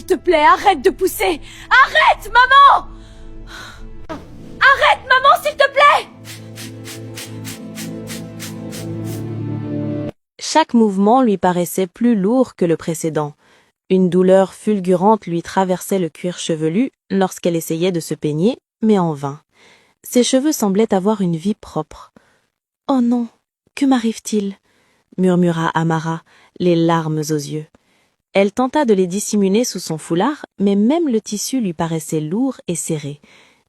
te plaît, arrête de pousser! Arrête, maman! Arrête, maman, s'il te plaît! Chaque mouvement lui paraissait plus lourd que le précédent. Une douleur fulgurante lui traversait le cuir chevelu lorsqu'elle essayait de se peigner, mais en vain. Ses cheveux semblaient avoir une vie propre. « Oh non, que m'arrive-t-il » murmura Amara, les larmes aux yeux. Elle tenta de les dissimuler sous son foulard, mais même le tissu lui paraissait lourd et serré.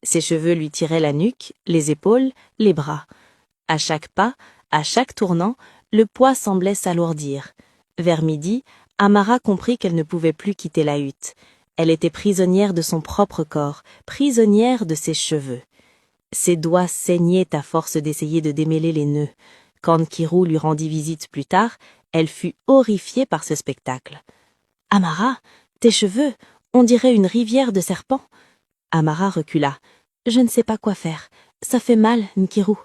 Ses cheveux lui tiraient la nuque, les épaules, les bras. À chaque pas, à chaque tournant, le poids semblait s'alourdir. Vers midi, Amara comprit qu'elle ne pouvait plus quitter la hutte. Elle était prisonnière de son propre corps, prisonnière de ses cheveux. Ses doigts saignaient à force d'essayer de démêler les nœuds. Quand Nkirou lui rendit visite plus tard, elle fut horrifiée par ce spectacle. « Amara, tes cheveux, on dirait une rivière de serpents. » Amara recula. « Je ne sais pas quoi faire. Ça fait mal, Nkirou. »«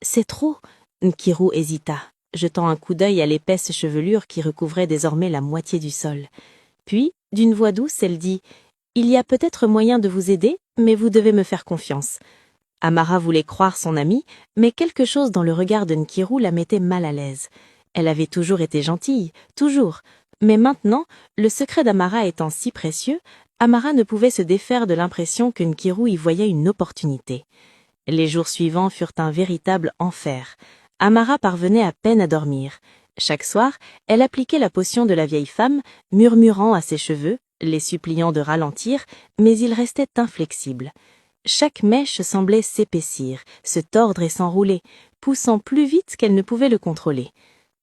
C'est trop. » Nkirou hésita, jetant un coup d'œil à l'épaisse chevelure qui recouvrait désormais la moitié du sol. Puis, d'une voix douce, elle dit « Il y a peut-être moyen de vous aider, mais vous devez me faire confiance. » Amara voulait croire son amie, mais quelque chose dans le regard de Nkirou la mettait mal à l'aise. Elle avait toujours été gentille, toujours. Mais maintenant, le secret d'Amara étant si précieux, Amara ne pouvait se défaire de l'impression que Nkirou y voyait une opportunité. Les jours suivants furent un véritable enfer. Amara parvenait à peine à dormir. Chaque soir, elle appliquait la potion de la vieille femme, murmurant à ses cheveux, les suppliant de ralentir, mais ils restaient inflexibles. Chaque mèche semblait s'épaissir, se tordre et s'enrouler, poussant plus vite qu'elle ne pouvait le contrôler.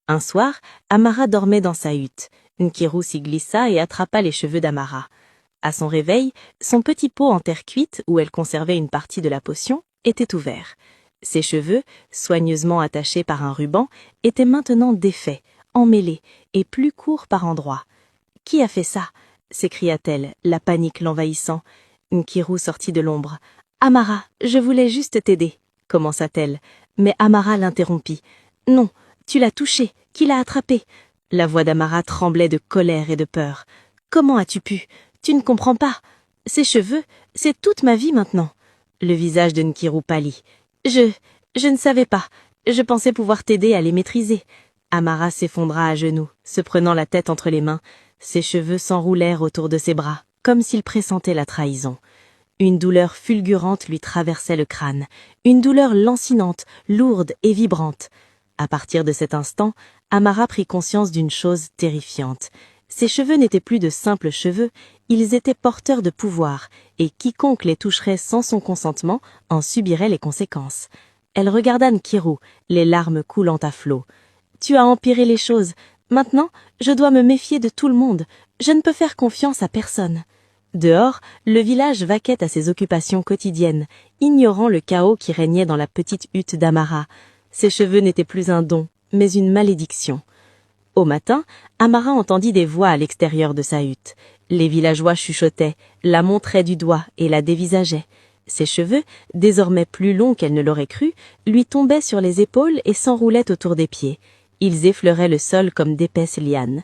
Un soir, Amara dormait dans sa hutte. Nkirou s'y glissa et attrapa les cheveux d'Amara. À son réveil, son petit pot en terre cuite, où elle conservait une partie de la potion, était ouvert. Ses cheveux, soigneusement attachés par un ruban, étaient maintenant défaits, emmêlés et plus courts par endroits. « Qui a fait ça ?» s'écria-t-elle, la panique l'envahissant. Nkirou sortit de l'ombre. « Amara, je voulais juste t'aider, » commença-t-elle, mais Amara l'interrompit. « Non, tu l'as touché, qui l'a attrapé ?» La voix d'Amara tremblait de colère et de peur. « Comment as-tu pu ? Tu ne comprends pas. Ces cheveux, c'est toute ma vie maintenant. » Le visage de Nkirou pâlit. « Je ne savais pas. Je pensais pouvoir t'aider à les maîtriser. » Amara s'effondra à genoux, se prenant la tête entre les mains. Ses cheveux s'enroulèrent autour de ses bras, comme s'ils pressentaient la trahison. Une douleur fulgurante lui traversait le crâne, une douleur lancinante, lourde et vibrante. À partir de cet instant, Amara prit conscience d'une chose terrifiante. Ses cheveux n'étaient plus de simples cheveux, ils étaient porteurs de pouvoir, et quiconque les toucherait sans son consentement en subirait les conséquences. Elle regarda Nkirou, les larmes coulant à flots. « Tu as empiré les choses. Maintenant, je dois me méfier de tout le monde. Je ne peux faire confiance à personne. » Dehors, le village vaquait à ses occupations quotidiennes, ignorant le chaos qui régnait dans la petite hutte d'Amara. Ses cheveux n'étaient plus un don, mais une malédiction. Au matin, Amara entendit des voix à l'extérieur de sa hutte. Les villageois chuchotaient, la montraient du doigt et la dévisageaient. Ses cheveux, désormais plus longs qu'elle ne l'aurait cru, lui tombaient sur les épaules et s'enroulaient autour des pieds. Ils effleuraient le sol comme d'épaisses lianes.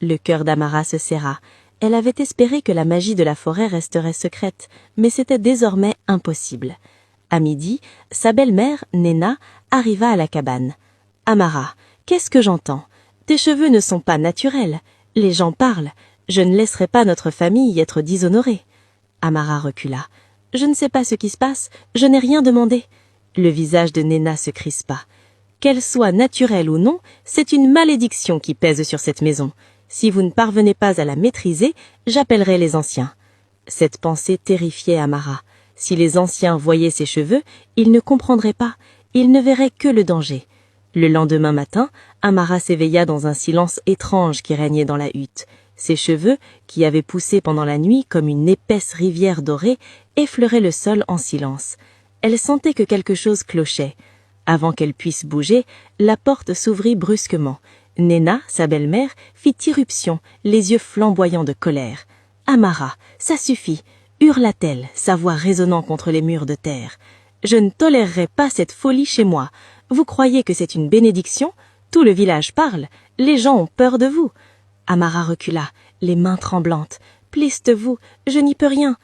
Le cœur d'Amara se serra. Elle avait espéré que la magie de la forêt resterait secrète, mais c'était désormais impossible. À midi, sa belle-mère, Nena, arriva à la cabane. « Amara, qu'est-ce que j'entends ? Tes cheveux ne sont pas naturels. Les gens parlent. Je ne laisserai pas notre famille être dishonorée. » Amara recula. « Je ne sais pas ce qui se passe. Je n'ai rien demandé. » Le visage de Nena se crispa. « Qu'elle soit naturelle ou non, c'est une malédiction qui pèse sur cette maison. Si vous ne parvenez pas à la maîtriser, j'appellerai les anciens. » Cette pensée terrifiait Amara. Si les anciens voyaient ses cheveux, ils ne comprendraient pas. Ils ne verraient que le danger. Le lendemain matin, Amara s'éveilla dans un silence étrange qui régnait dans la hutte. Ses cheveux, qui avaient poussé pendant la nuit comme une épaisse rivière dorée, effleuraient le sol en silence. Elle sentait que quelque chose clochait. Avant qu'elle puisse bouger, la porte s'ouvrit brusquement. Nena, sa belle-mère, fit irruption, les yeux flamboyants de colère. « Amara, ça suffit !» hurla-t-elle, sa voix résonnant contre les murs de terre. « Je ne tolérerai pas cette folie chez moi. Vous croyez que c'est une bénédiction ? Tout le village parle. Les gens ont peur de vous. » Amara recula, les mains tremblantes. Pliste-vous, je n'y peux rien,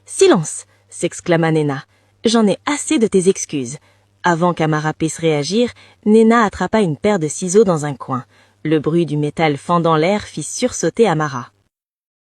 Silence s'exclama Néna. J'en ai assez de tes excuses. Avant qu'Amara puisse réagir, Néna attrapa une paire de ciseaux dans un coin. Le bruit du métal fendant l'air fit sursauter Amara.